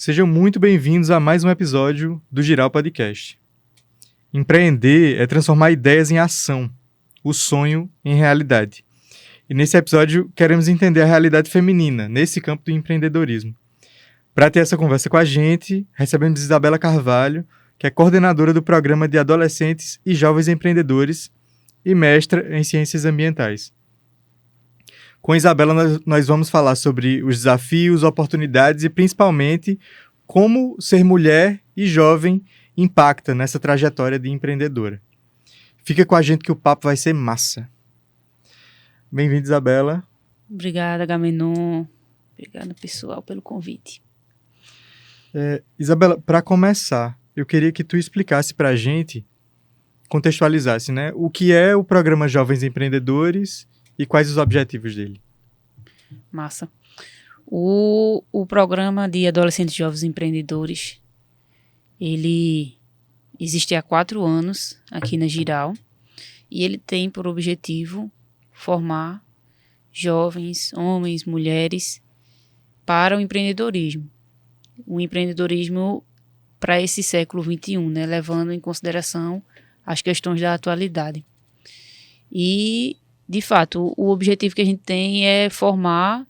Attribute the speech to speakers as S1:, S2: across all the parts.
S1: Sejam muito bem-vindos a mais um episódio do Giral Podcast. Empreender é transformar ideias em ação, o sonho em realidade. E nesse episódio queremos entender a realidade feminina nesse campo do empreendedorismo. Para ter essa conversa com a gente, recebemos Isabela Carvalho, que é coordenadora do Programa de Adolescentes e Jovens Empreendedores e mestra em Ciências Ambientais. Com Isabela, nós vamos falar sobre os desafios, oportunidades e, principalmente, como ser mulher e jovem impacta nessa trajetória de empreendedora. Fica com a gente que o papo vai ser massa. Bem-vinda, Isabela.
S2: Obrigada, Agamenon. Obrigada, pessoal, pelo convite.
S1: Isabela, para começar, eu queria que tu explicasse para a gente, contextualizasse, né, o que é o Programa Jovens Empreendedores e quais os objetivos dele.
S2: Massa. O Programa de Adolescentes e Jovens Empreendedores, ele existe há 4 anos aqui na Giral e ele tem por objetivo formar jovens, homens, mulheres para o empreendedorismo. O empreendedorismo para esse século XXI, né, levando em consideração as questões da atualidade. E, de fato, o objetivo que a gente tem é formar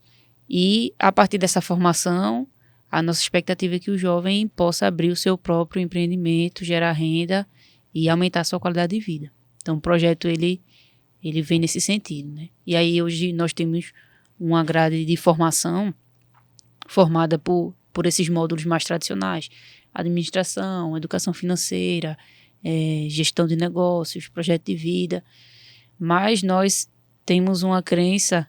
S2: e, a partir dessa formação, a nossa expectativa é que o jovem possa abrir o seu próprio empreendimento, gerar renda e aumentar a sua qualidade de vida. Então, o projeto ele vem nesse sentido, né? E aí, hoje, nós temos uma grade de formação formada por esses módulos mais tradicionais: administração, educação financeira, gestão de negócios, projeto de vida. Mas nós temos uma crença,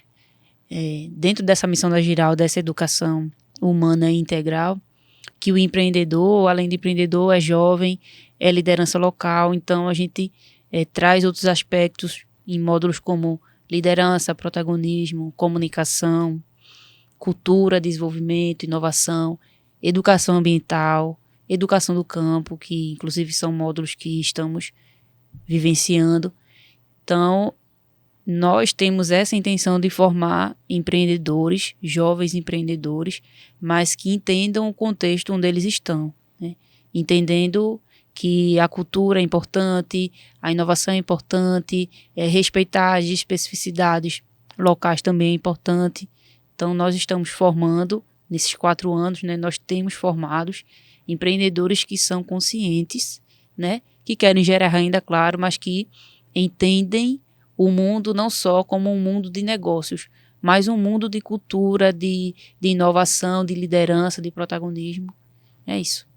S2: dentro dessa missão da Giral, dessa educação humana e integral, que o empreendedor, além de empreendedor, é jovem, é liderança local. Então, a gente traz outros aspectos em módulos como liderança, protagonismo, comunicação, cultura, desenvolvimento, inovação, educação ambiental, educação do campo, que inclusive são módulos que estamos vivenciando. Então, nós temos essa intenção de formar empreendedores, jovens empreendedores, mas que entendam o contexto onde eles estão, né? Entendendo que a cultura é importante, a inovação é importante, respeitar as especificidades locais também é importante. Então, nós estamos formando, nesses 4 anos, né, nós temos formados empreendedores que são conscientes, né, que querem gerar renda, claro, mas que entendem o mundo não só como um mundo de negócios, mas um mundo de cultura, de inovação, de liderança, de protagonismo. É isso.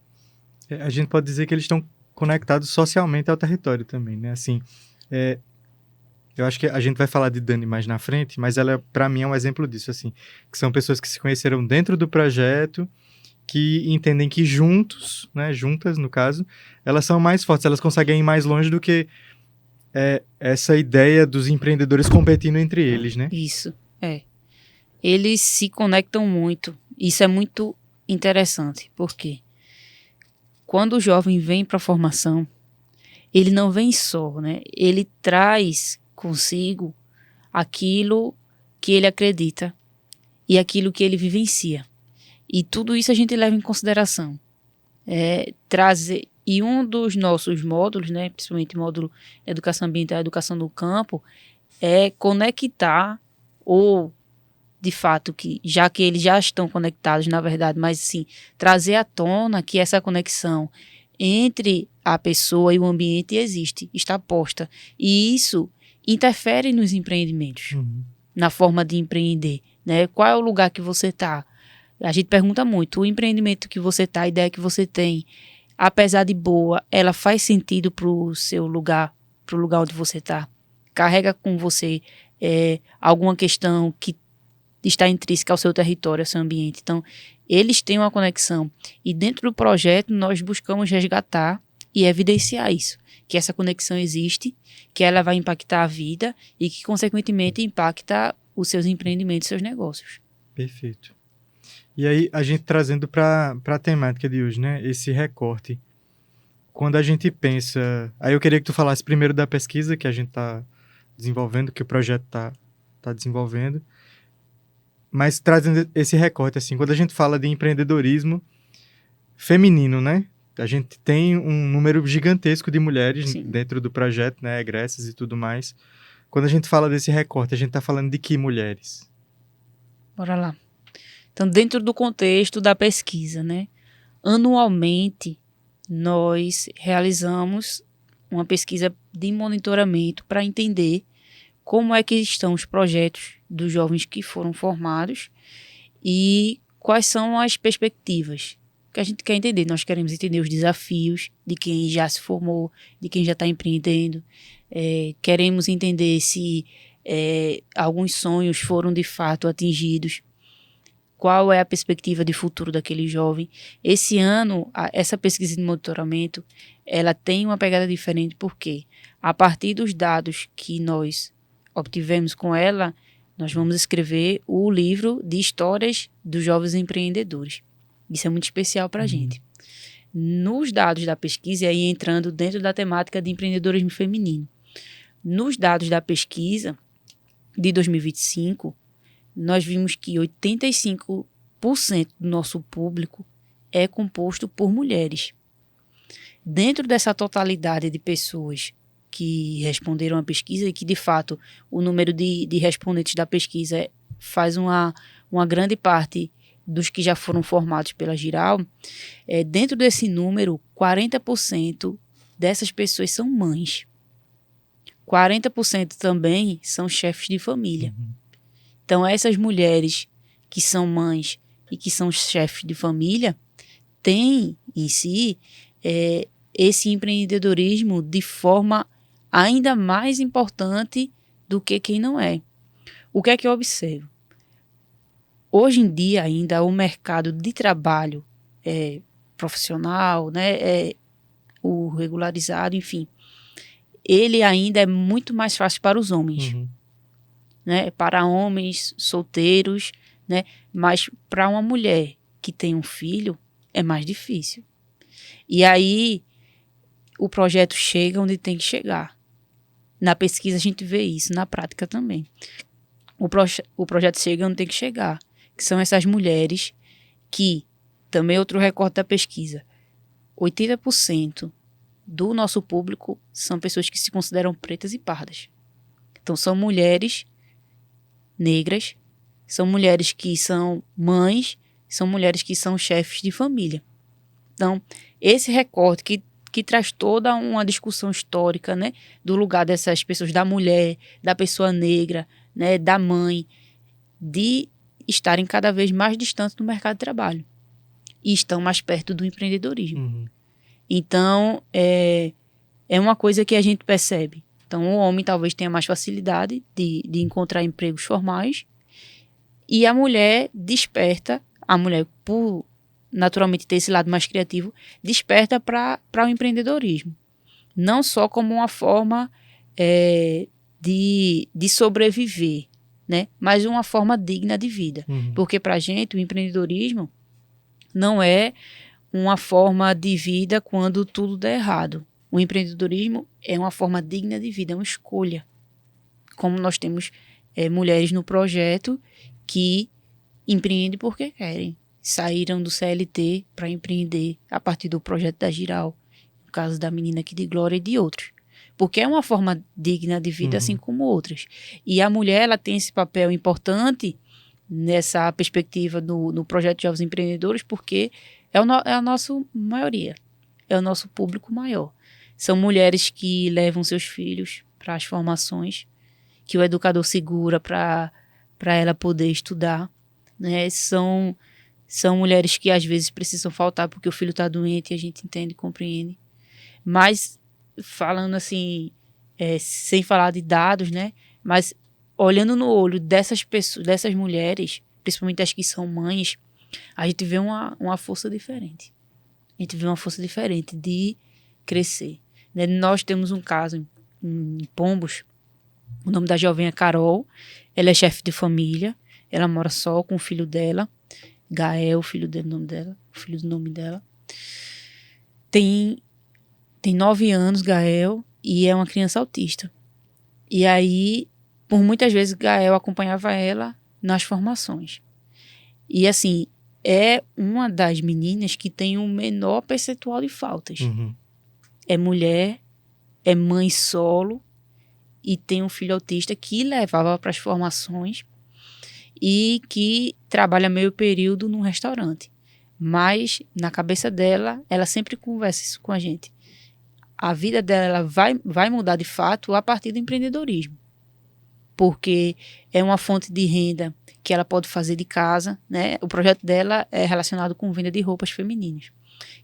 S1: A gente pode dizer que eles estão conectados socialmente ao território também, né? Assim, eu acho que a gente vai falar de Dani mais na frente, mas ela, para mim, é um exemplo disso, assim, que são pessoas que se conheceram dentro do projeto, que entendem que juntos, né, juntas, no caso, elas são mais fortes, elas conseguem ir mais longe do que essa ideia dos empreendedores competindo entre eles, né?
S2: Isso, Eles se conectam muito. Isso é muito interessante, porque quando o jovem vem para a formação, ele não vem só, né? Ele traz consigo aquilo que ele acredita e aquilo que ele vivencia. E tudo isso a gente leva em consideração. Trazer. E um dos nossos módulos, né, principalmente o módulo Educação Ambiental e Educação do Campo, é conectar, ou de fato, já que eles já estão conectados, na verdade, mas sim, trazer à tona que essa conexão entre a pessoa e o ambiente existe, está posta. E isso interfere nos empreendimentos, na forma de empreender, né? Qual é o lugar que você está? A gente pergunta muito, o empreendimento que você está, a ideia que você tem, apesar de boa, ela faz sentido para o seu lugar, para o lugar onde você está? Carrega com você alguma questão que está intrínseca ao seu território, ao seu ambiente. Então, eles têm uma conexão. E dentro do projeto, nós buscamos resgatar e evidenciar isso. Que essa conexão existe, que ela vai impactar a vida e que, consequentemente, impacta os seus empreendimentos, seus negócios.
S1: Perfeito. E aí, a gente trazendo para a temática de hoje, né? Esse recorte. Quando a gente pensa... Aí eu queria que tu falasse primeiro da pesquisa que a gente está desenvolvendo, que o projeto está desenvolvendo. Mas trazendo esse recorte, assim, quando a gente fala de empreendedorismo, feminino, né? A gente tem um número gigantesco de mulheres
S2: Sim.
S1: dentro do projeto, né? Egressas e tudo mais. Quando a gente fala desse recorte, a gente está falando de que mulheres?
S2: Bora lá. Então, dentro do contexto da pesquisa, né? Anualmente, nós realizamos uma pesquisa de monitoramento para entender como é que estão os projetos dos jovens que foram formados e quais são as perspectivas que a gente quer entender. Nós queremos entender os desafios de quem já se formou, de quem já está empreendendo. Queremos entender se alguns sonhos foram de fato atingidos. Qual é a perspectiva de futuro daquele jovem? Esse ano, essa pesquisa de monitoramento, ela tem uma pegada diferente, porque a partir dos dados que nós obtivemos com ela, nós vamos escrever o livro de histórias dos jovens empreendedores. Isso é muito especial para a gente. Nos dados da pesquisa, e aí entrando dentro da temática de empreendedorismo feminino, nos dados da pesquisa de 2025, nós vimos que 85% do nosso público é composto por mulheres. Dentro dessa totalidade de pessoas que responderam à pesquisa, e que de fato o número de respondentes da pesquisa faz uma grande parte dos que já foram formados pela Giral, dentro desse número, 40% dessas pessoas são mães. 40% também são chefes de família. Então, essas mulheres que são mães e que são chefes de família têm em si esse empreendedorismo de forma ainda mais importante do que quem não é. O que é que eu observo? Hoje em dia, ainda, o mercado de trabalho profissional, né, o regularizado, enfim, ele ainda é muito mais fácil para os homens. Né, para homens solteiros, né, mas para uma mulher que tem um filho é mais difícil. E aí o projeto chega onde tem que chegar. Na pesquisa a gente vê isso, na prática também. O projeto chega onde tem que chegar, que são essas mulheres que, também outro recorte da pesquisa, 80% do nosso público são pessoas que se consideram pretas e pardas. Então são mulheres negras, são mulheres que são mães, são mulheres que são chefes de família. Então, esse recorte que traz toda uma discussão histórica, né, do lugar dessas pessoas, da mulher, da pessoa negra, né, da mãe, de estarem cada vez mais distantes do mercado de trabalho e estão mais perto do empreendedorismo. Então, é uma coisa que a gente percebe. Então, o homem talvez tenha mais facilidade de encontrar empregos formais e a mulher desperta, a mulher, por naturalmente ter esse lado mais criativo, desperta para o empreendedorismo. Não só como uma forma de sobreviver, né? Mas uma forma digna de vida. Porque para a gente o empreendedorismo não é uma forma de vida quando tudo der errado. O empreendedorismo é uma forma digna de vida, é uma escolha. Como nós temos mulheres no projeto que empreendem porque querem. Saíram do CLT para empreender a partir do projeto da Giral, no caso da menina aqui de Glória e de outros. Porque é uma forma digna de vida, assim como outras. E a mulher, ela tem esse papel importante nessa perspectiva no projeto de Jovens Empreendedores, porque é a nossa maioria, é o nosso público maior. São mulheres que levam seus filhos para as formações, que o educador segura para ela poder estudar, né? São mulheres que às vezes precisam faltar porque o filho está doente, e a gente entende e compreende. Mas, falando assim, sem falar de dados, né? Mas olhando no olho dessas pessoas, dessas mulheres, principalmente as que são mães, a gente vê uma força diferente. A gente vê uma força diferente de crescer. Né? Nós temos um caso em Pombos, o nome da jovem é Carol, ela é chefe de família, ela mora só com o filho dela, Gael, o filho do nome dela. Tem 9 anos, Gael, e é uma criança autista. E aí, por muitas vezes, Gael acompanhava ela nas formações. E assim, é uma das meninas que tem o menor percentual de faltas. É mulher, é mãe solo e tem um filho autista que levava para as formações e que trabalha meio período num restaurante. Mas, na cabeça dela, ela sempre conversa isso com a gente. A vida dela vai mudar de fato a partir do empreendedorismo. Porque é uma fonte de renda que ela pode fazer de casa, né? O projeto dela é relacionado com venda de roupas femininas.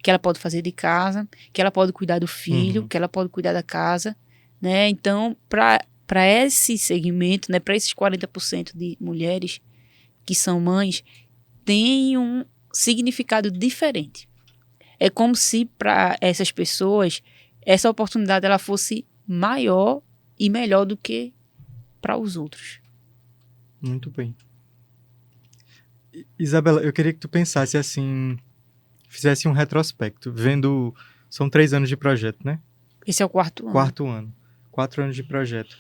S2: Que ela pode fazer de casa, que ela pode cuidar do filho, que ela pode cuidar da casa, né? Então, para esse segmento, né, para esses 40% de mulheres que são mães, tem um significado diferente. É como se para essas pessoas essa oportunidade ela fosse maior e melhor do que para os outros.
S1: Muito bem. Isabela, eu queria que tu pensasse assim, fizesse um retrospecto, vendo, são 3 anos de projeto, né?
S2: Esse é o quarto ano.
S1: Quarto ano. 4 anos de projeto.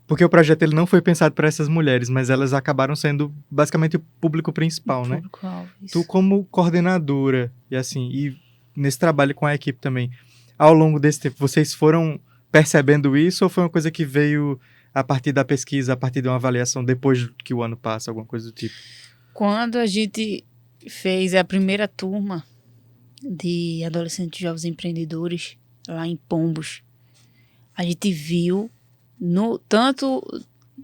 S1: Porque o projeto ele não foi pensado para essas mulheres, mas elas acabaram sendo basicamente o público principal, né? Tu como coordenadora e assim, e nesse trabalho com a equipe também, ao longo desse tempo, vocês foram percebendo isso ou foi uma coisa que veio a partir da pesquisa, a partir de uma avaliação depois que o ano passa, alguma coisa do tipo?
S2: Quando a gente fez a primeira turma de adolescentes e jovens empreendedores lá em Pombos, a gente viu tanto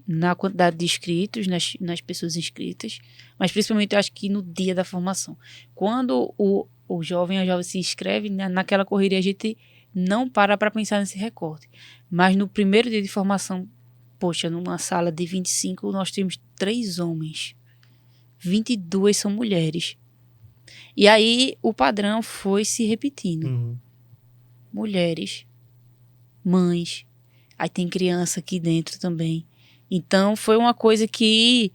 S2: na quantidade de inscritos, nas pessoas inscritas, mas principalmente eu acho que no dia da formação. Quando o jovem, a jovem se inscreve, naquela correria a gente não para pensar nesse recorte. Mas no primeiro dia de formação, poxa, numa sala de 25, nós temos 3 homens. 22 são mulheres. E aí o padrão foi se repetindo. Mulheres, mães, aí tem criança aqui dentro também. Então foi uma coisa que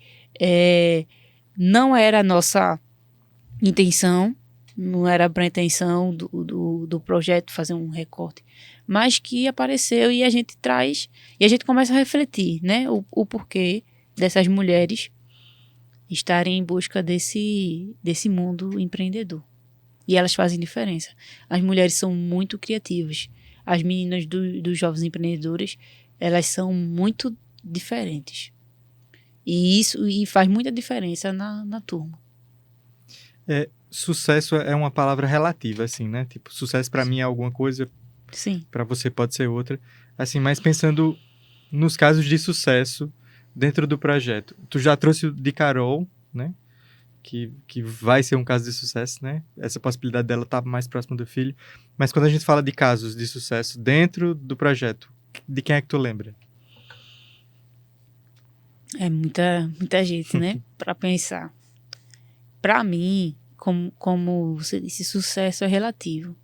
S2: não era a nossa intenção, não era a pretensão do projeto fazer um recorte, mas que apareceu e a gente traz, e a gente começa a refletir, né, o porquê dessas mulheres estarem em busca desse mundo empreendedor. E elas fazem diferença. As mulheres são muito criativas. As meninas dos jovens empreendedores, elas são muito diferentes. E isso faz muita diferença na turma.
S1: Sucesso é uma palavra relativa, assim, né? Tipo, sucesso para mim é alguma coisa, para você pode ser outra. Assim, mas pensando nos casos de sucesso dentro do projeto. Tu já trouxe o de Carol, né? Que vai ser um caso de sucesso, né? Essa possibilidade dela estar mais próxima do filho. Mas quando a gente fala de casos de sucesso dentro do projeto, de quem é que tu lembra?
S2: É muita gente, né? Para pensar. Para mim, como você disse, sucesso é relativo.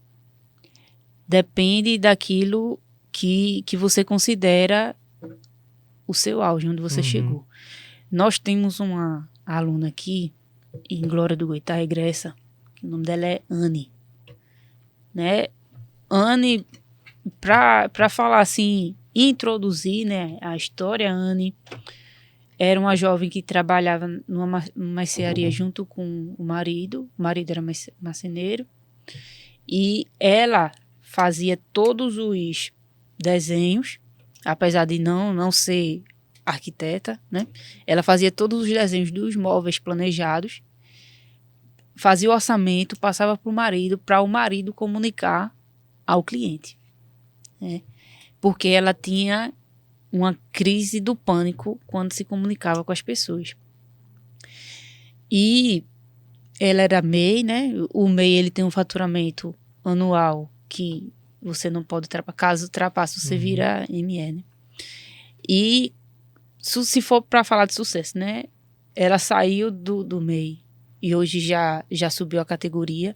S2: Depende daquilo que você considera o seu auge, onde você chegou. Nós temos uma aluna aqui, em Glória do Goitá, egressa, que o nome dela é Anne. Né? Anne, para falar assim, introduzir, né, a história, Anne era uma jovem que trabalhava numa mercearia junto com o marido era marceneiro, e ela fazia todos os desenhos, apesar de não ser arquiteta, né? Ela fazia todos os desenhos dos móveis planejados, fazia o orçamento, passava para o marido comunicar ao cliente, né? Porque ela tinha uma crise do pânico quando se comunicava com as pessoas. E ela era MEI, né? O MEI ele tem um faturamento anual que você não pode ultrapassar, caso ultrapasse você vira ME, né? E se for para falar de sucesso, né? Ela saiu do MEI e hoje já subiu a categoria.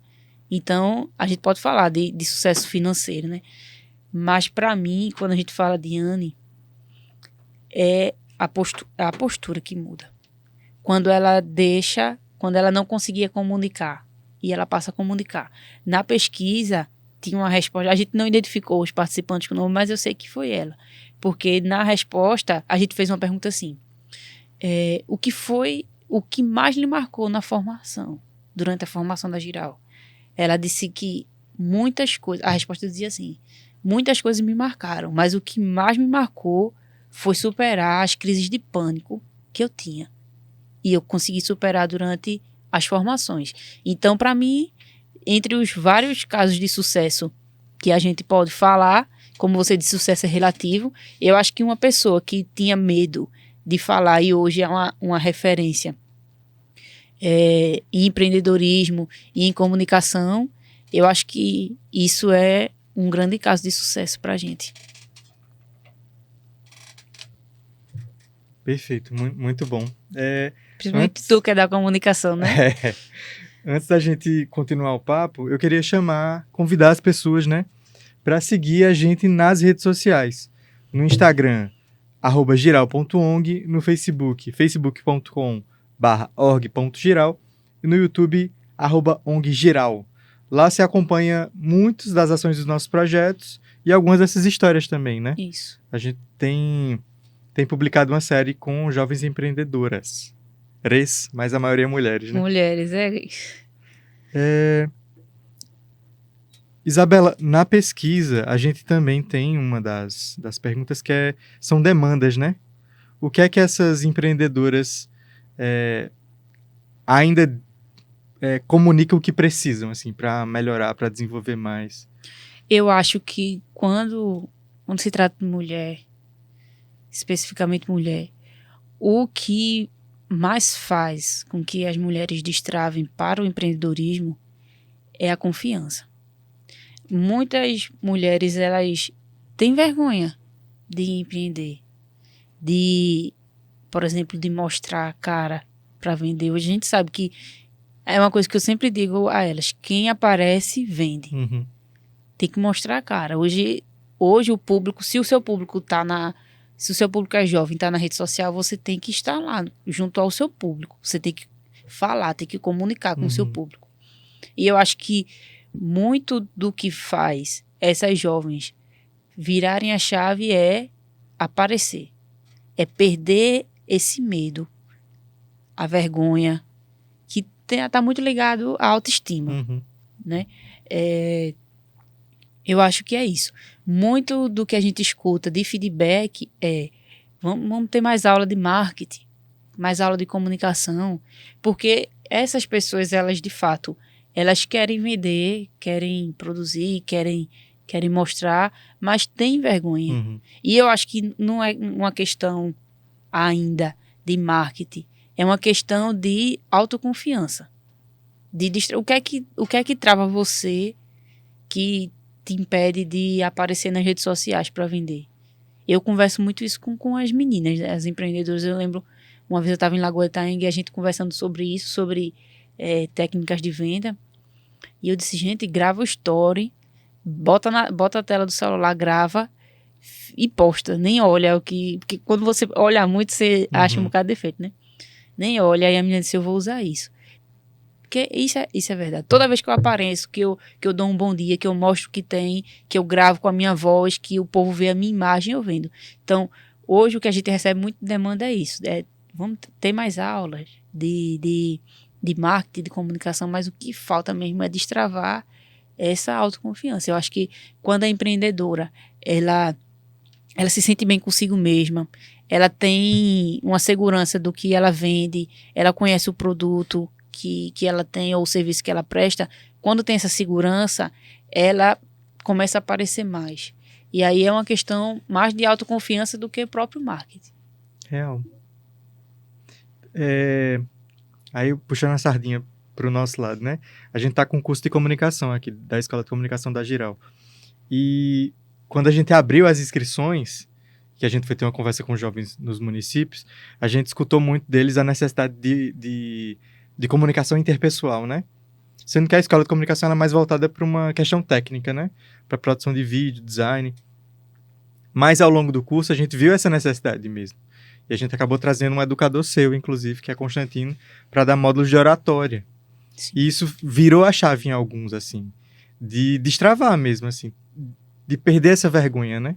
S2: Então, a gente pode falar de sucesso financeiro, né? Mas, para mim, quando a gente fala de Anne, é a postura que muda. Quando ela não conseguia comunicar e ela passa a comunicar. Na pesquisa, tinha uma resposta, a gente não identificou os participantes com o nome, mas eu sei que foi ela. Porque na resposta, a gente fez uma pergunta assim, o que mais lhe marcou na formação? durante a formação da Giral. Ela disse que muitas coisas, a resposta dizia assim, muitas coisas me marcaram, mas o que mais me marcou foi superar as crises de pânico que eu tinha. E eu consegui superar durante as formações. Então, para mim, entre os vários casos de sucesso que a gente pode falar, como você disse, sucesso é relativo, eu acho que uma pessoa que tinha medo de falar e hoje é uma referência em empreendedorismo e em comunicação, eu acho que isso é um grande caso de sucesso para a gente.
S1: Perfeito, muito bom.
S2: Principalmente tu que é da comunicação, né?
S1: Antes da gente continuar o papo, eu queria convidar as pessoas, né, para seguir a gente nas redes sociais. No Instagram, @giral.ong, no Facebook, facebook.com/org.giral e no YouTube, @onggiral. Lá você acompanha muitas das ações dos nossos projetos e algumas dessas histórias também, né?
S2: Isso.
S1: A gente tem publicado uma série com jovens empreendedoras. Mas a maioria mulheres, né?
S2: Mulheres,
S1: Isabela, na pesquisa, a gente também tem uma das perguntas são demandas, né? O que é que essas empreendedoras ainda comunicam o que precisam, assim, para melhorar, para desenvolver mais?
S2: Eu acho que quando se trata de mulher, especificamente mulher, o que mais faz com que as mulheres destravem para o empreendedorismo é a confiança. Muitas mulheres, elas têm vergonha de empreender, por exemplo, de mostrar a cara para vender. Hoje a gente sabe que é uma coisa que eu sempre digo a elas, quem aparece, vende.
S1: Uhum.
S2: Tem que mostrar a cara. Hoje o público, se o seu público é jovem, está na rede social, você tem que estar lá, junto ao seu público. Você tem que falar, tem que comunicar com o seu público. E eu acho que muito do que faz essas jovens virarem a chave é aparecer. É perder esse medo, a vergonha, que está muito ligado à autoestima. Né? Eu acho que é isso. Muito do que a gente escuta de feedback vamos ter mais aula de marketing, mais aula de comunicação, porque essas pessoas, elas de fato, elas querem vender, querem produzir, querem mostrar, mas têm vergonha. E eu acho que não é uma questão ainda de marketing, é uma questão de autoconfiança. O que é que trava você que te impede de aparecer nas redes sociais para vender? Eu converso muito isso com as meninas, as empreendedoras. Eu lembro, uma vez eu estava em Lagoa Itaengue e a gente conversando sobre isso, sobre técnicas de venda. E eu disse, gente, grava o story, bota a tela do celular, grava e posta. Nem olha porque quando você olha muito, você acha um bocado de defeito, né? Nem olha. Aí a menina disse, eu vou usar isso. Porque isso é verdade. Toda vez que eu apareço, que eu dou um bom dia, que eu mostro o que tem, que eu gravo com a minha voz, que o povo vê a minha imagem, eu vendo. Então, hoje o que a gente recebe muito de demanda é isso. Vamos ter mais aulas de marketing, de comunicação, mas o que falta mesmo é destravar essa autoconfiança. Eu acho que quando a empreendedora, ela se sente bem consigo mesma, ela tem uma segurança do que ela vende, ela conhece o produto que ela tem ou o serviço que ela presta, quando tem essa segurança, ela começa a aparecer mais. E aí é uma questão mais de autoconfiança do que o próprio marketing.
S1: Real. Aí, puxando a sardinha para o nosso lado, né? A gente tá com um curso de comunicação aqui, da Escola de Comunicação da Giral. E quando a gente abriu as inscrições, que a gente foi ter uma conversa com os jovens nos municípios, a gente escutou muito deles a necessidade de comunicação interpessoal, né? Sendo que a Escola de Comunicação ela é mais voltada para uma questão técnica, né? Para produção de vídeo, design. Mas ao longo do curso a gente viu essa necessidade mesmo. E a gente acabou trazendo um educador seu, inclusive, que é Constantino, para dar módulos de oratória. Sim. E isso virou a chave em alguns, assim, de destravar mesmo, assim, de perder essa vergonha, né?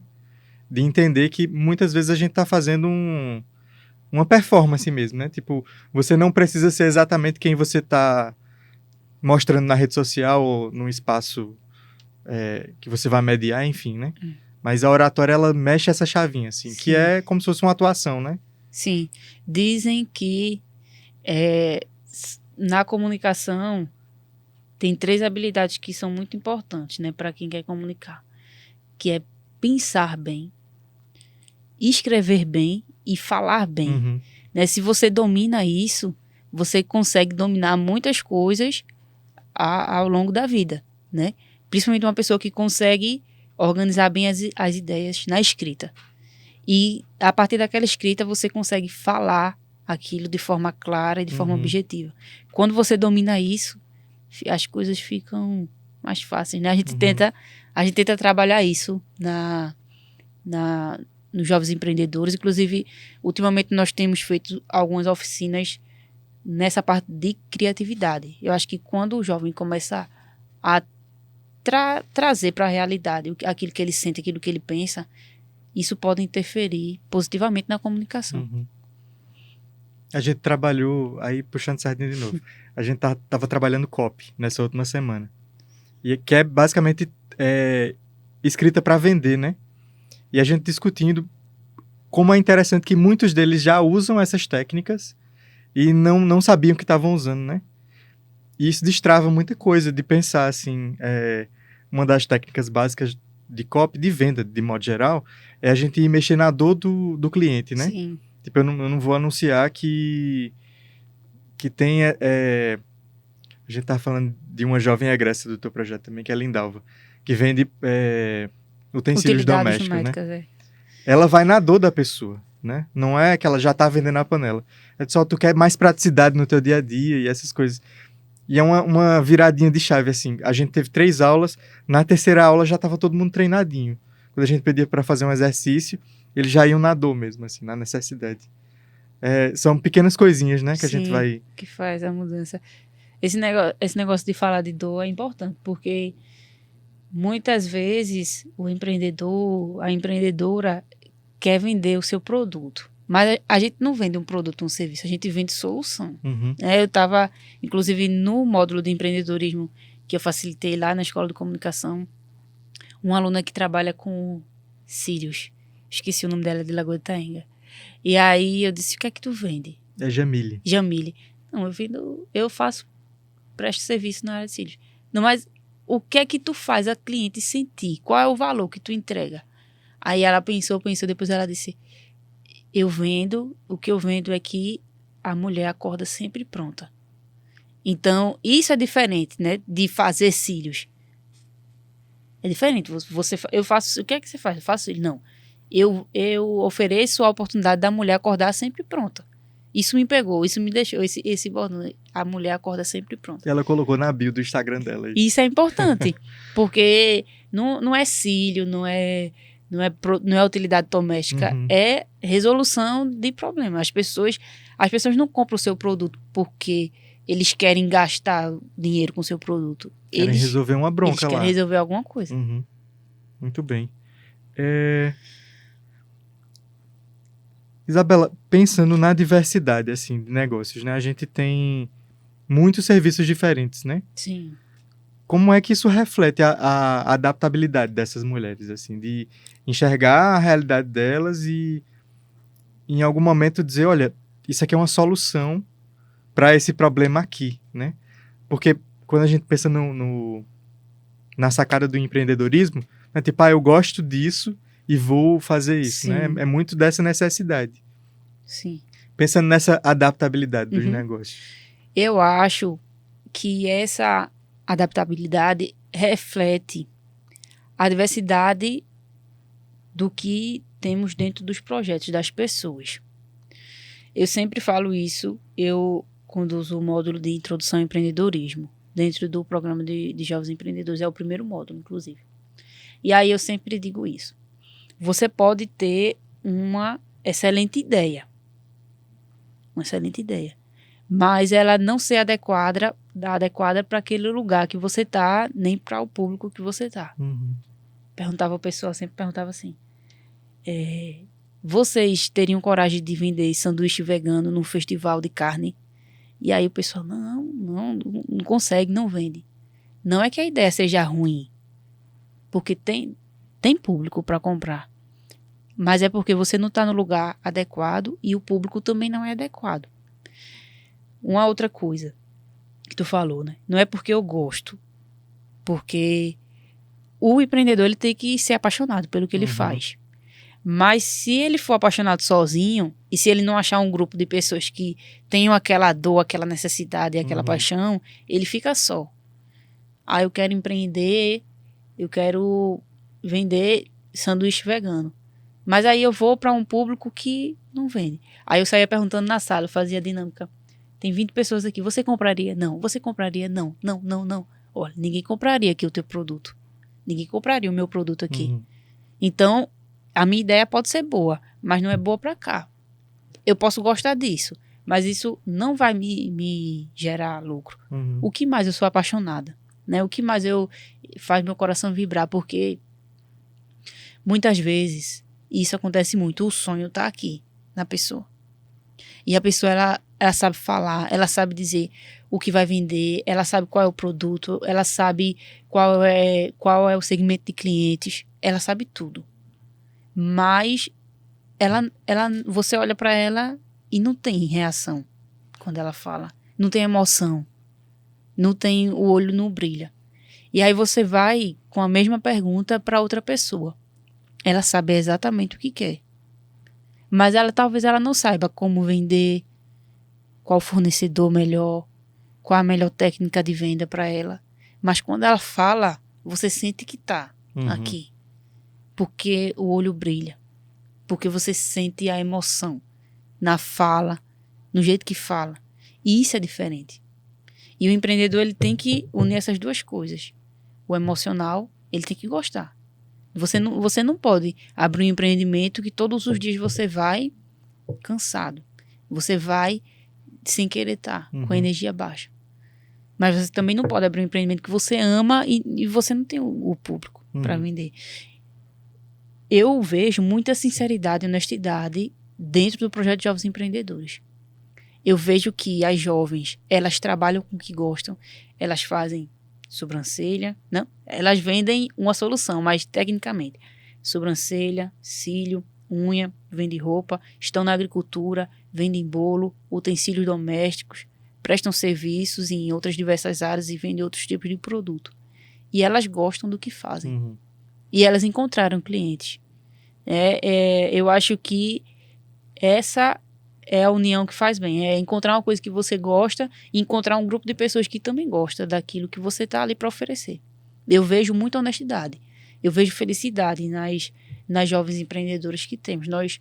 S1: De entender que muitas vezes a gente está fazendo uma performance mesmo, né? Tipo, você não precisa ser exatamente quem você está mostrando na rede social ou num espaço que você vai mediar, enfim, né? Mas a oratória, ela mexe essa chavinha, assim,
S2: Sim.
S1: que é como se fosse uma atuação, né?
S2: Sim. Dizem que na comunicação tem 3 habilidades que são muito importantes, né, para quem quer comunicar, que é pensar bem, escrever bem e falar bem.
S1: Uhum.
S2: Né? Se você domina isso, você consegue dominar muitas coisas ao longo da vida, né? Principalmente uma pessoa que consegue organizar bem as ideias na escrita. E a partir daquela escrita você consegue falar aquilo de forma clara e de forma objetiva. Quando você domina isso, as coisas ficam mais fáceis, né? A gente tenta trabalhar isso nos jovens empreendedores. Inclusive, ultimamente nós temos feito algumas oficinas nessa parte de criatividade. Eu acho que quando o jovem começa a trazer para a realidade aquilo que ele sente, aquilo que ele pensa, isso pode interferir positivamente na comunicação.
S1: Uhum. A gente trabalhou, aí puxando sardinha de novo, a gente tava trabalhando copy nessa última semana. E que é basicamente escrita para vender, né? E a gente discutindo como é interessante que muitos deles já usam essas técnicas e não sabiam que estavam usando, né? E isso destrava muita coisa de pensar, assim, uma das técnicas básicas de copy, de venda, de modo geral, é a gente ir mexer na dor do cliente, né?
S2: Sim.
S1: Tipo, eu não vou anunciar que tem... a gente tá falando de uma jovem egressa do teu projeto também, que é a Lindalva, que vende utensílios
S2: Utilidades
S1: domésticos, né?
S2: domésticas,
S1: Ela vai na dor da pessoa, né? Não é que ela já tá vendendo a panela. É só tu quer mais praticidade no teu dia a dia e essas coisas. E é uma viradinha de chave, assim. A gente teve 3 aulas, na terceira aula já tava todo mundo treinadinho. Quando a gente pedia para fazer um exercício, eles já iam na dor mesmo, assim, na necessidade. São pequenas coisinhas, né, que a gente vai...
S2: que faz a mudança. Esse negócio de falar de dor é importante, porque muitas vezes o empreendedor, a empreendedora quer vender o seu produto. Mas a gente não vende um produto, um serviço, a gente vende solução.
S1: Uhum.
S2: Eu estava, inclusive, no módulo de empreendedorismo que eu facilitei lá na Escola de Comunicação, uma aluna que trabalha com cílios. Esqueci o nome dela, de Lagoa de Itaenga. E aí eu disse, o que é que tu vende?
S1: É Jamile.
S2: Jamile. Não, eu presto serviço na área de cílios. Não, mas o que é que tu faz a cliente sentir? Qual é o valor que tu entrega? Aí ela pensou, depois ela disse, o que eu vendo é que a mulher acorda sempre pronta. Então, isso é diferente, né, de fazer cílios. É diferente. Eu faço, o que é que você faz? Eu faço cílios. Não. Eu ofereço a oportunidade da mulher acordar sempre pronta. Isso me pegou, isso me deixou, esse bordão, a mulher acorda sempre pronta.
S1: Ela colocou na bio do Instagram dela.
S2: Isso é importante, porque não é cílio, não é utilidade doméstica, é resolução de problemas. As pessoas não compram o seu produto porque eles querem gastar dinheiro com o seu produto.
S1: Querem resolver uma bronca
S2: lá. Eles querem resolver alguma coisa.
S1: Uhum. Muito bem. Isabela, pensando na diversidade, assim, de negócios, né? A gente tem muitos serviços diferentes, né?
S2: Sim.
S1: Como é que isso reflete a adaptabilidade dessas mulheres, assim, de enxergar a realidade delas e, em algum momento, dizer, olha, isso aqui é uma solução para esse problema aqui, né? Porque quando a gente pensa na sacada do empreendedorismo, né, tipo, eu gosto disso e vou fazer isso,
S2: Sim.
S1: né? É muito dessa necessidade.
S2: Sim.
S1: Pensando nessa adaptabilidade dos negócios.
S2: Eu acho que essa adaptabilidade reflete a diversidade do que temos dentro dos projetos das pessoas. Eu sempre falo isso, eu conduzo o módulo de introdução ao empreendedorismo dentro do programa de jovens empreendedores, é o primeiro módulo, inclusive. E aí eu sempre digo isso. Você pode ter uma excelente ideia, mas ela não ser adequada para aquele lugar que você está, nem para o público que você está. Perguntava a pessoa, sempre perguntava assim, vocês teriam coragem de vender sanduíche vegano num festival de carne? E aí o pessoal, não consegue, não vende. Não é que a ideia seja ruim, porque tem público para comprar. Mas é porque você não está no lugar adequado e o público também não é adequado. Uma outra coisa que tu falou, né? Não é porque eu gosto, porque o empreendedor ele tem que ser apaixonado pelo que ele faz. Mas se ele for apaixonado sozinho e se ele não achar um grupo de pessoas que tenham aquela dor, aquela necessidade e aquela paixão, ele fica só. Ah, eu quero empreender, eu quero vender sanduíche vegano. Mas aí eu vou para um público que não vende. Aí eu saía perguntando na sala, eu fazia a dinâmica. Tem 20 pessoas aqui, você compraria? Não. Você compraria? Não. Olha, ninguém compraria aqui o teu produto. Ninguém compraria o meu produto aqui. Então, a minha ideia pode ser boa, mas não é boa para cá. Eu posso gostar disso, mas isso não vai me gerar lucro. O que mais eu sou apaixonada, né? O que mais faz meu coração vibrar, porque muitas vezes, e isso acontece muito, o sonho está aqui na pessoa. E a pessoa, ela sabe falar, ela sabe dizer o que vai vender, ela sabe qual é o produto, ela sabe qual é o segmento de clientes, ela sabe tudo. Mas você olha para ela e não tem reação quando ela fala. Não tem emoção. Não tem, o olho não brilha. E aí você vai com a mesma pergunta para outra pessoa. Ela sabe exatamente o que quer. Mas talvez ela não saiba como vender, qual fornecedor melhor, qual a melhor técnica de venda para ela. Mas quando ela fala, você sente que tá aqui. Porque o olho brilha. Porque você sente a emoção na fala, no jeito que fala. E isso é diferente. E o empreendedor, ele tem que unir essas duas coisas. O emocional, ele tem que gostar. Você não pode abrir um empreendimento que todos os dias você vai cansado. Você vai sem querer estar, com a energia baixa. Mas você também não pode abrir um empreendimento que você ama e você não tem o público para vender. Eu vejo muita sinceridade e honestidade dentro do projeto de Jovens Empreendedores. Eu vejo que as jovens, elas trabalham com o que gostam, elas fazem sobrancelha, não, elas vendem uma solução, mas tecnicamente, sobrancelha, cílio, unha, vendem roupa, estão na agricultura, vendem bolo, utensílios domésticos, prestam serviços em outras diversas áreas e vendem outros tipos de produto. E elas gostam do que fazem. E elas encontraram clientes. Eu acho que essa é a união que faz bem. É encontrar uma coisa que você gosta e encontrar um grupo de pessoas que também gosta daquilo que você está ali para oferecer. Eu vejo muita honestidade. Eu vejo felicidade nas jovens empreendedoras que temos. Nós,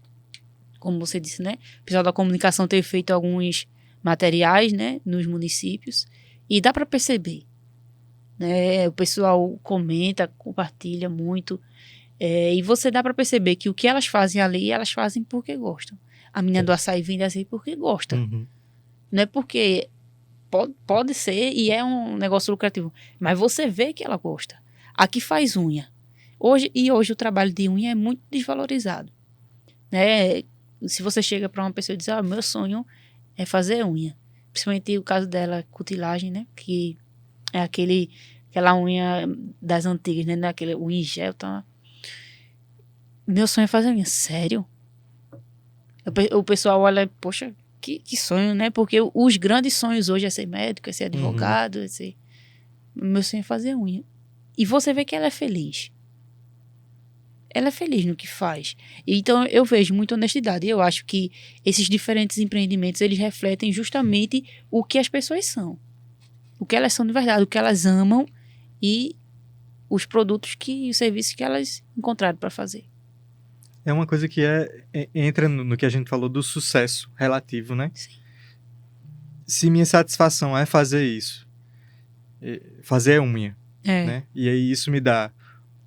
S2: como você disse, né? O pessoal da comunicação tem feito alguns materiais, né? Nos municípios. E dá para perceber. Né? O pessoal comenta, compartilha muito. E você dá para perceber que o que elas fazem ali, elas fazem porque gostam. A menina do açaí vende açaí porque gosta. Não é porque pode ser e é um negócio lucrativo. Mas você vê que ela gosta. Aqui faz unha. Hoje o trabalho de unha é muito desvalorizado. Né? Se você chega para uma pessoa e diz, meu sonho é fazer unha. Principalmente o caso dela, cutilagem, né? Que é aquela unha das antigas, né? Aquele unha em gel, tá? Meu sonho é fazer unha. Sério? O pessoal olha, poxa, que sonho, né? Porque os grandes sonhos hoje é ser médico, é ser advogado, é ser... Meu sonho é fazer unha. E você vê que ela é feliz. Ela é feliz no que faz. Então, eu vejo muita honestidade. Eu acho que esses diferentes empreendimentos, eles refletem justamente o que as pessoas são. O que elas são de verdade, o que elas amam e os produtos e os serviços que elas encontraram para fazer.
S1: É uma coisa que entra no que a gente falou do sucesso relativo, né?
S2: Sim.
S1: Se minha satisfação é fazer isso, fazer a unha, né? E aí isso me dá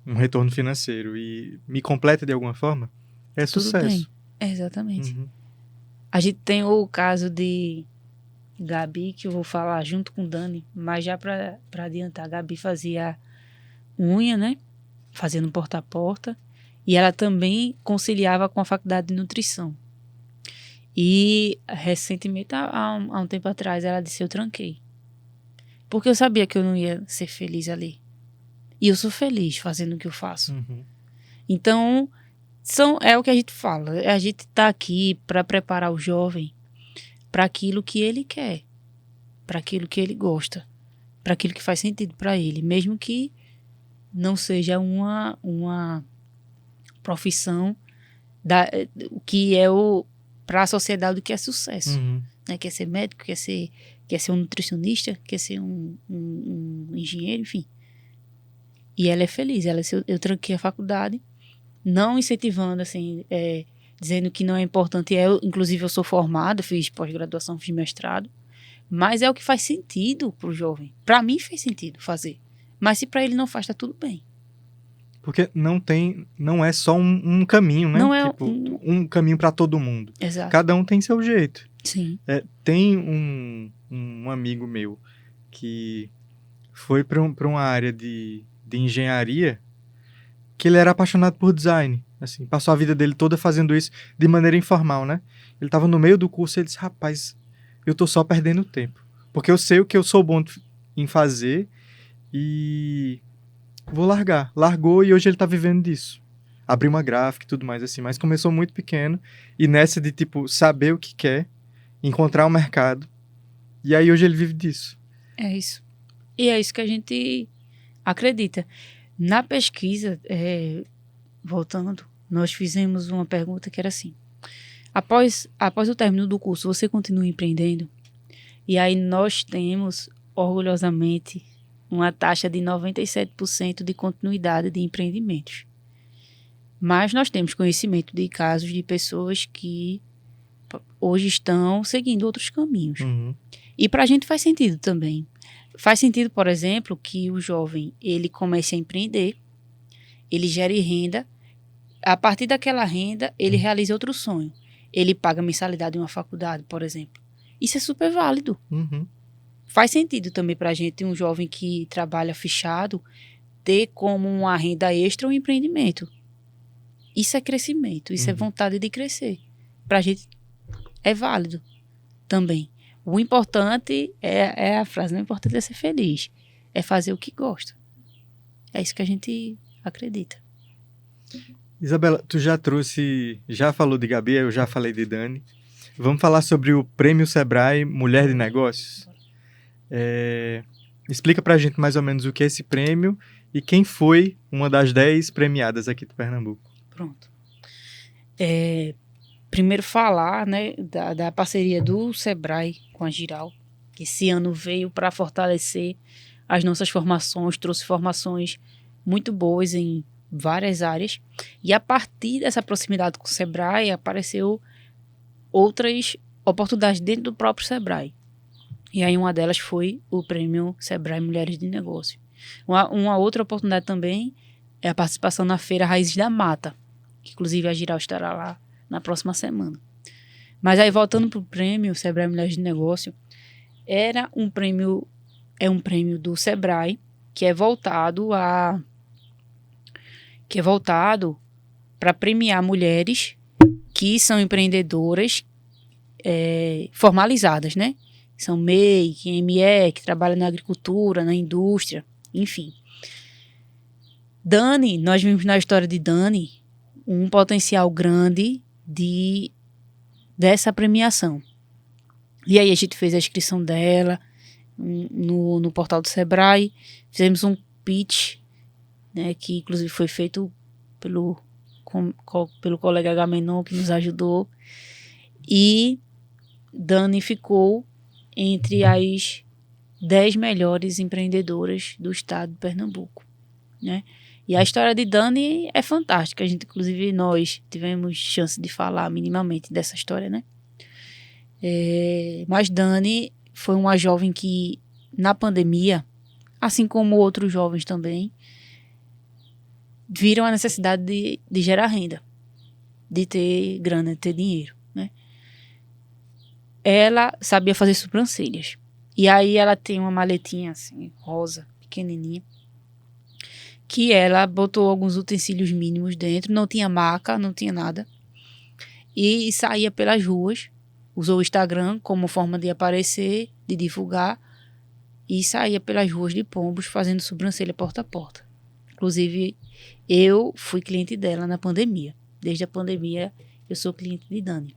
S1: um retorno financeiro e me completa de alguma forma, é
S2: Tudo
S1: sucesso.
S2: Bem. Exatamente. A gente tem o caso de Gabi, que eu vou falar junto com Dani, mas já para adiantar, a Gabi fazia unha, né? Fazendo porta a porta. E ela também conciliava com a faculdade de nutrição. E recentemente, há um tempo atrás, ela disse: eu tranquei. Porque eu sabia que eu não ia ser feliz ali. E eu sou feliz fazendo o que eu faço.
S1: Uhum.
S2: Então, é o que a gente fala. A gente está aqui para preparar o jovem para aquilo que ele quer, para aquilo que ele gosta, para aquilo que faz sentido para ele, mesmo que não seja uma profissão que é para a sociedade o que é sucesso.
S1: Uhum.
S2: Né? Quer ser médico, quer ser um nutricionista, quer ser um engenheiro, enfim. E ela é feliz. Eu tranquei a faculdade, não incentivando, assim, dizendo que não é importante. Inclusive, eu sou formada, fiz pós-graduação, fiz mestrado, mas é o que faz sentido para o jovem. Para mim fez sentido fazer. Mas se para ele não faz, tá tudo bem.
S1: Porque não é só um caminho, né?
S2: Não é
S1: tipo, um caminho para todo mundo.
S2: Exato.
S1: Cada um tem seu jeito.
S2: Sim.
S1: Tem um amigo meu que foi para uma área de engenharia, que ele era apaixonado por design. Assim, passou a vida dele toda fazendo isso de maneira informal, né? Ele estava no meio do curso e ele disse: rapaz, eu tô só perdendo tempo. Porque eu sei o que eu sou bom em fazer e vou largar. Largou e hoje ele tá vivendo disso. Abriu uma gráfica e tudo mais assim, mas começou muito pequeno e nessa de, tipo, saber o que quer, encontrar o mercado, e aí hoje ele vive disso.
S2: É isso. E é isso que a gente acredita. Na pesquisa, voltando, nós fizemos uma pergunta que era assim: após o término do curso, você continua empreendendo? E aí nós temos, orgulhosamente, uma taxa de 97% de continuidade de empreendimentos. Mas nós temos conhecimento de casos de pessoas que hoje estão seguindo outros caminhos.
S1: Uhum.
S2: E para a gente faz sentido também. Faz sentido, por exemplo, que o jovem ele comece a empreender, ele gere renda, a partir daquela renda ele realiza outro sonho. Ele paga mensalidade em uma faculdade, por exemplo. Isso é super válido.
S1: Uhum.
S2: Faz sentido também para a gente, um jovem que trabalha fechado, ter como uma renda extra um empreendimento. Isso é crescimento, isso é vontade de crescer. Para a gente é válido também. O importante é a frase, o importante é ser feliz. É fazer o que gosta. É isso que a gente acredita.
S1: Isabela, tu já falou de Gabi, eu já falei de Dani. Vamos falar sobre o Prêmio Sebrae Mulher de Negócios? Explica pra gente mais ou menos o que é esse prêmio e quem foi uma das 10 premiadas aqui de Pernambuco.
S2: Pronto. Primeiro falar, né, da parceria do Sebrae com a Giral, que esse ano veio para fortalecer as nossas formações, trouxe formações muito boas em várias áreas. E a partir dessa proximidade com o Sebrae, apareceu outras oportunidades dentro do próprio Sebrae. E aí uma delas foi o Prêmio Sebrae Mulheres de Negócio. Uma outra oportunidade também é a participação na Feira Raízes da Mata, que inclusive a Giral estará lá na próxima semana. Mas aí, voltando para o Prêmio Sebrae Mulheres de Negócio, é um prêmio do Sebrae que é voltado para premiar mulheres que são empreendedoras formalizadas, né? São MEI, ME, que trabalham na agricultura, na indústria, enfim. Dani, nós vimos na história de Dani um potencial grande dessa premiação. E aí a gente fez a inscrição dela no portal do Sebrae, fizemos um pitch, né, que inclusive foi feito pelo colega Agamenon, que nos ajudou, e Dani ficou entre as 10 melhores empreendedoras do estado de Pernambuco, né? E a história de Dani é fantástica. A gente, inclusive, nós tivemos chance de falar minimamente dessa história, né? Mas Dani foi uma jovem que, na pandemia, assim como outros jovens também, viram a necessidade de gerar renda, de ter grana, de ter dinheiro, né? Ela sabia fazer sobrancelhas. E aí ela tem uma maletinha assim, rosa, pequenininha, que ela botou alguns utensílios mínimos dentro, não tinha maca, não tinha nada, e saía pelas ruas usou o Instagram como forma de aparecer, de divulgar, e saía pelas ruas de Pombos fazendo sobrancelha porta a porta. Inclusive, eu fui cliente dela na pandemia. Desde a pandemia, eu sou cliente de Dani.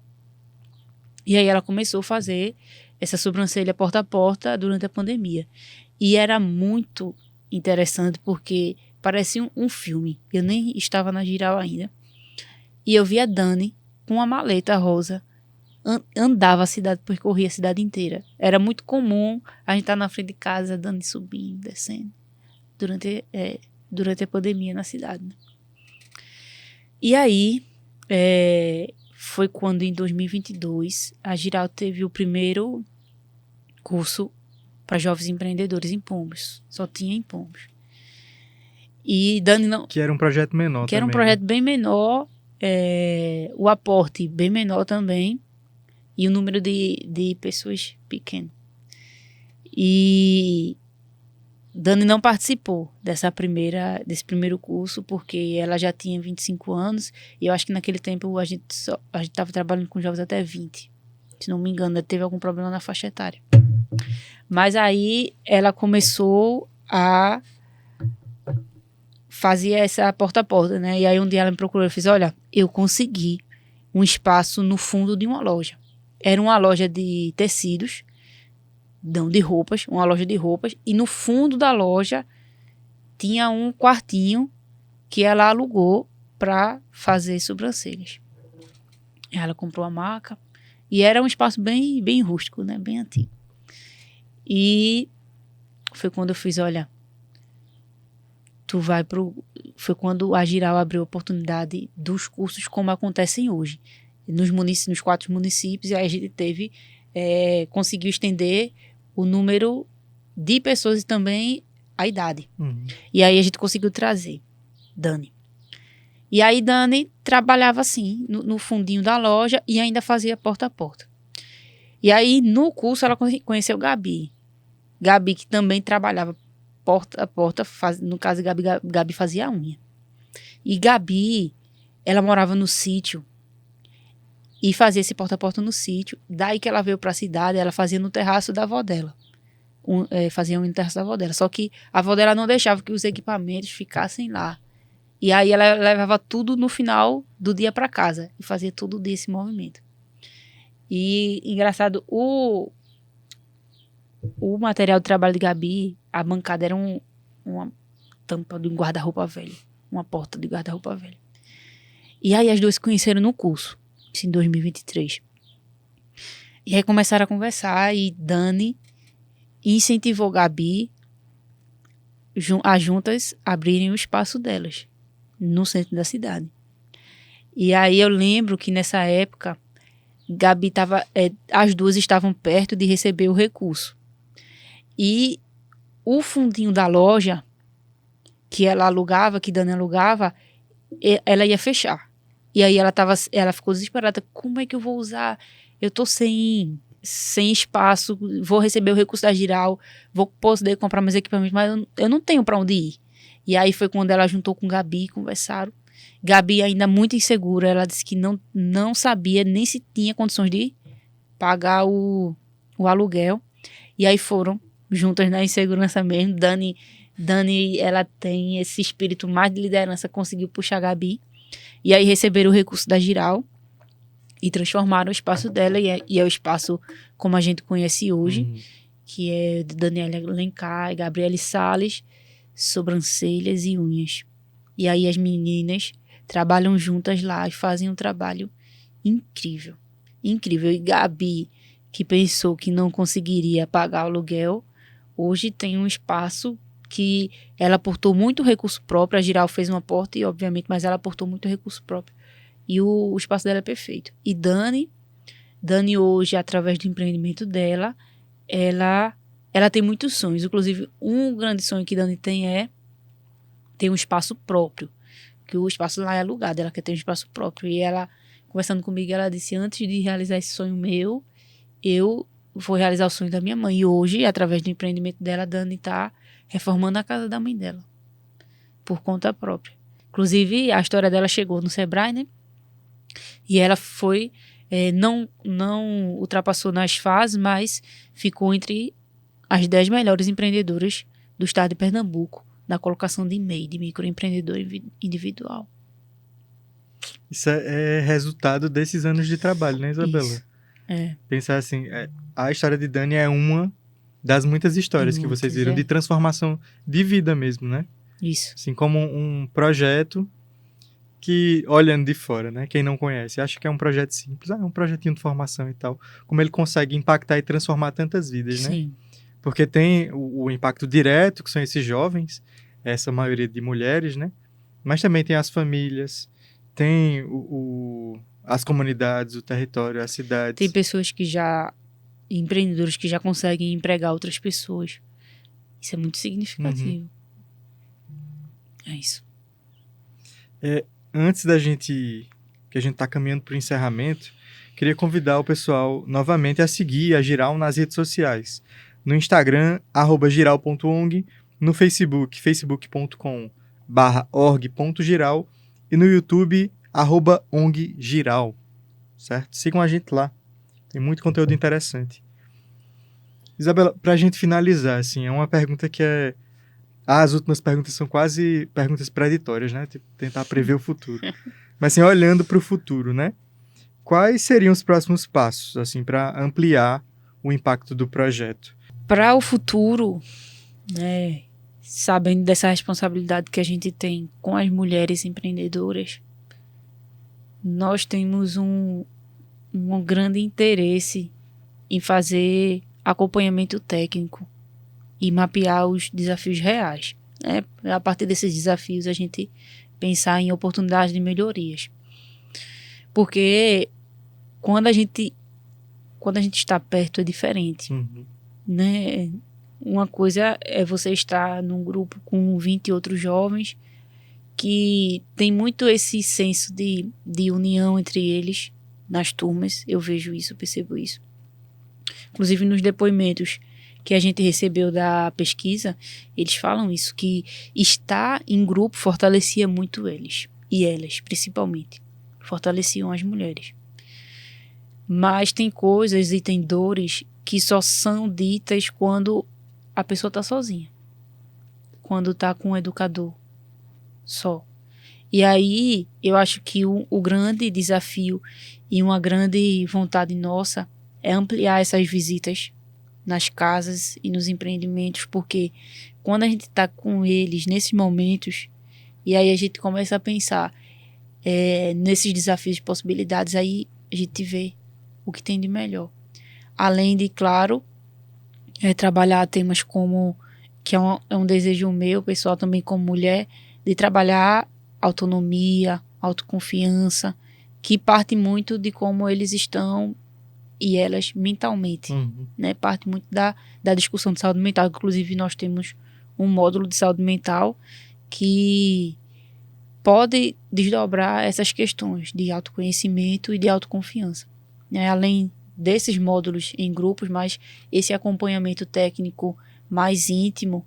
S2: E aí ela começou a fazer essa sobrancelha porta a porta durante a pandemia. E era muito interessante porque parecia um filme. Eu nem estava na Giral ainda. E eu via a Dani com uma maleta rosa, andava a cidade, percorria a cidade inteira. Era muito comum a gente estar na frente de casa, Dani subindo, descendo, durante a pandemia na cidade. Né? E aí, foi quando em 2022 a Giral teve o primeiro curso para jovens empreendedores em Pombos. Só tinha em Pombos. E Dani não...
S1: Que era um projeto menor
S2: Que era um
S1: também,
S2: projeto bem menor, o aporte bem menor também, e o número de pessoas pequeno. E Dani não participou desse primeiro curso, porque ela já tinha 25 anos, e eu acho que naquele tempo a gente estava trabalhando com jovens até 20. Se não me engano, ela teve algum problema na faixa etária. Mas aí ela começou a fazer essa porta a porta, né? E aí um dia ela me procurou e fez: olha, eu consegui um espaço no fundo de uma loja. Era uma loja de tecidos, não, de roupas, uma loja de roupas, e no fundo da loja tinha um quartinho que ela alugou para fazer sobrancelhas. Ela comprou a maca e era um espaço bem, bem rústico, né? Bem antigo. E foi quando eu fiz: olha, foi quando a Giral abriu a oportunidade dos cursos como acontecem hoje, nos 4 municípios, e aí a gente conseguiu estender o número de pessoas e também a idade.
S1: Uhum.
S2: E aí a gente conseguiu trazer Dani. E aí Dani trabalhava assim, no fundinho da loja, e ainda fazia porta a porta. E aí no curso ela conheceu Gabi. Gabi, que também trabalhava porta a porta, no caso Gabi fazia a unha. E Gabi, ela morava no sítio e fazia esse porta a porta no sítio. Daí que ela veio para a cidade, ela fazia no terraço da avó dela. Fazia no terraço da avó dela. Só que a avó dela não deixava que os equipamentos ficassem lá. E aí ela levava tudo no final do dia para casa e fazia tudo desse movimento. E engraçado, o material de trabalho de Gabi, a bancada era uma tampa de um guarda-roupa velho. Uma porta de guarda-roupa velho. E aí as duas se conheceram no curso, em 2023. E aí começaram a conversar e Dani incentivou Gabi a juntas abrirem o espaço delas no centro da cidade. E aí eu lembro que nessa época Gabi as duas estavam perto de receber o recurso. E o fundinho da loja que ela alugava, que Dani alugava, ela ia fechar. E aí ela ficou desesperada. Como é que eu vou usar? Eu tô sem espaço, vou receber o recurso da Giral, vou poder comprar meus equipamentos, mas eu não tenho para onde ir. E aí foi quando ela juntou com Gabi, conversaram. Gabi ainda muito insegura, ela disse que não sabia nem se tinha condições de pagar o aluguel. E aí foram juntas na insegurança mesmo. Dani, ela tem esse espírito mais de liderança, conseguiu puxar a Gabi. E aí receberam o recurso da Giral e transformaram o espaço dela, e é o espaço como a gente conhece hoje, que é de Daniela Alencar e Gabriele Salles, sobrancelhas e unhas. E aí as meninas trabalham juntas lá e fazem um trabalho incrível. Incrível. E Gabi, que pensou que não conseguiria pagar o aluguel, hoje tem um espaço que ela aportou muito recurso próprio. A Giral fez um aporte, obviamente, mas ela aportou muito recurso próprio. E o espaço dela é perfeito. E Dani hoje, através do empreendimento dela, ela tem muitos sonhos. Inclusive, um grande sonho que Dani tem é ter um espaço próprio. Que o espaço lá é alugado, ela quer ter um espaço próprio. E ela, conversando comigo, ela disse: antes de realizar esse sonho meu, eu vou realizar o sonho da minha mãe. E hoje, através do empreendimento dela, a Dani está reformando a casa da mãe dela, por conta própria. Inclusive, a história dela chegou no Sebrae, né? E ela foi não ultrapassou nas fases, mas ficou entre as 10 melhores empreendedoras do estado de Pernambuco, na colocação de MEI, de microempreendedor individual.
S1: Isso é resultado desses anos de trabalho, né, Isabela?
S2: Isso. É.
S1: Pensar assim, a história de Dani é uma das muitas histórias que vocês viram de transformação de vida mesmo, né?
S2: Isso.
S1: Assim, como um projeto que, olhando de fora, né? Quem não conhece, acha que é um projeto simples, é um projetinho de formação e tal. Como ele consegue impactar e transformar tantas vidas, né?
S2: Sim.
S1: Porque tem o impacto direto, que são esses jovens, essa maioria de mulheres, né? Mas também tem as famílias, tem as comunidades, o território, as cidades.
S2: Tem pessoas empreendedores que já conseguem empregar outras pessoas. Isso é muito significativo. É isso.
S1: Antes que a gente tá caminhando para o encerramento, queria convidar o pessoal novamente a seguir a Giral nas redes sociais. No Instagram, @giral.ong, no Facebook, facebook.com/org.giral e no YouTube, @onggiral, certo? Sigam a gente lá, tem muito conteúdo interessante. Isabela, para a gente finalizar, assim, é uma pergunta que as últimas perguntas são quase perguntas preditórias, né? Tipo, tentar prever o futuro. Mas, assim, olhando para o futuro, né? Quais seriam os próximos passos, assim, para ampliar o impacto do projeto?
S2: Para o futuro, né, sabendo dessa responsabilidade que a gente tem com as mulheres empreendedoras, nós temos um grande interesse em fazer acompanhamento técnico e mapear os desafios reais. Né? A partir desses desafios, a gente pensar em oportunidades de melhorias. Porque quando a gente está perto é diferente. Né? Uma coisa é você estar num grupo com 20 outros jovens que tem muito esse senso de união entre eles nas turmas. Eu vejo isso, percebo isso. Inclusive nos depoimentos que a gente recebeu da pesquisa, eles falam isso, que estar em grupo fortalecia muito eles, e elas principalmente, fortaleciam as mulheres. Mas tem coisas e tem dores que só são ditas quando a pessoa está sozinha, quando está com um educador só. E aí eu acho que o grande desafio e uma grande vontade nossa é ampliar essas visitas nas casas e nos empreendimentos, porque quando a gente está com eles nesses momentos, e aí a gente começa a pensar nesses desafios e possibilidades, aí a gente vê o que tem de melhor. Além de, claro, trabalhar temas como, que é um desejo meu, pessoal, também como mulher, de trabalhar autonomia, autoconfiança, que parte muito de como eles estão e elas mentalmente, né? Parte muito da discussão de saúde mental. Inclusive, nós temos um módulo de saúde mental que pode desdobrar essas questões de autoconhecimento e de autoconfiança. Né? Além desses módulos em grupos, mas esse acompanhamento técnico mais íntimo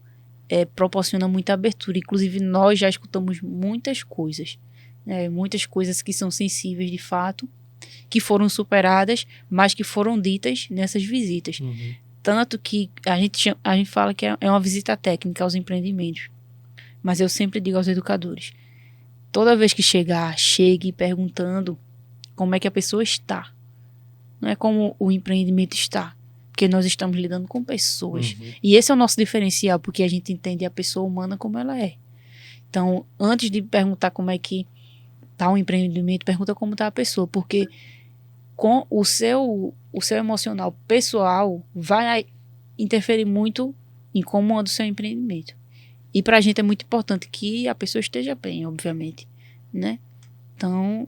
S2: proporciona muita abertura. Inclusive, nós já escutamos muitas coisas, né? Muitas coisas que são sensíveis de fato, que foram superadas, mas que foram ditas nessas visitas. Tanto que a gente fala que é uma visita técnica aos empreendimentos. Mas eu sempre digo aos educadores, toda vez que chegue perguntando como é que a pessoa está. Não é como o empreendimento está, porque nós estamos lidando com pessoas. E esse é o nosso diferencial, porque a gente entende a pessoa humana como ela é. Então, antes de perguntar como é que está o empreendimento, pergunta como está a pessoa, porque com o seu emocional pessoal vai interferir muito em como anda o seu empreendimento. E para a gente é muito importante que a pessoa esteja bem, obviamente, né? Então,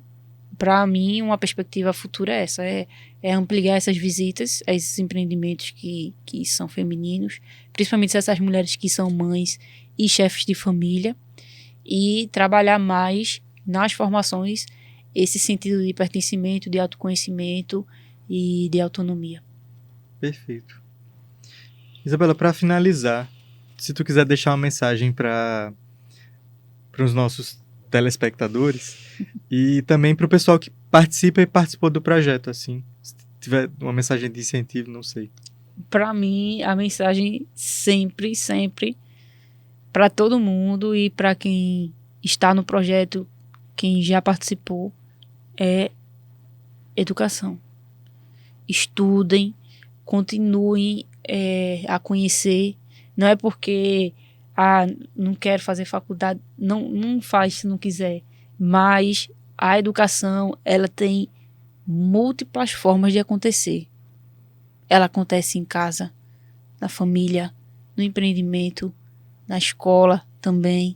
S2: para mim, uma perspectiva futura é essa, é ampliar essas visitas a esses empreendimentos que são femininos, principalmente essas mulheres que são mães e chefes de família, e trabalhar mais nas formações esse sentido de pertencimento, de autoconhecimento e de autonomia.
S1: Perfeito. Isabela, para finalizar, se tu quiser deixar uma mensagem para os nossos telespectadores e também para o pessoal que participa e participou do projeto, assim. Se tiver uma mensagem de incentivo, não sei.
S2: Para mim, a mensagem sempre, sempre, para todo mundo e para quem está no projeto, quem já participou, é educação. Estudem, continuem a conhecer. Não é porque não quero fazer faculdade, não faz se não quiser. Mas a educação, ela tem múltiplas formas de acontecer. Ela acontece em casa, na família, no empreendimento, na escola também,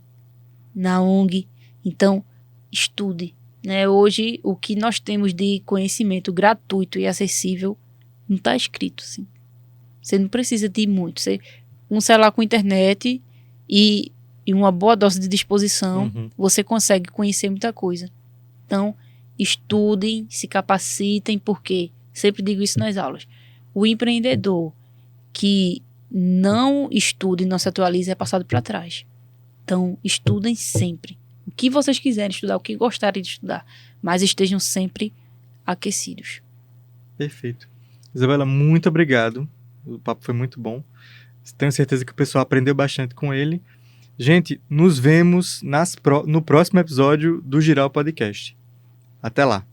S2: na ONG. Então, estude. Né? Hoje, o que nós temos de conhecimento gratuito e acessível não está escrito, assim. Você não precisa de muito. Um celular com internet e uma boa dose de disposição, você consegue conhecer muita coisa. Então, estudem, se capacitem, porque, sempre digo isso nas aulas, o empreendedor que não estuda e não se atualiza é passado para trás. Então, estudem sempre. O que vocês quiserem estudar, o que gostarem de estudar, mas estejam sempre aquecidos.
S1: Perfeito. Isabela, muito obrigado. O papo foi muito bom. Tenho certeza que o pessoal aprendeu bastante com ele. Gente, nos vemos no próximo episódio do Giral Podcast. Até lá.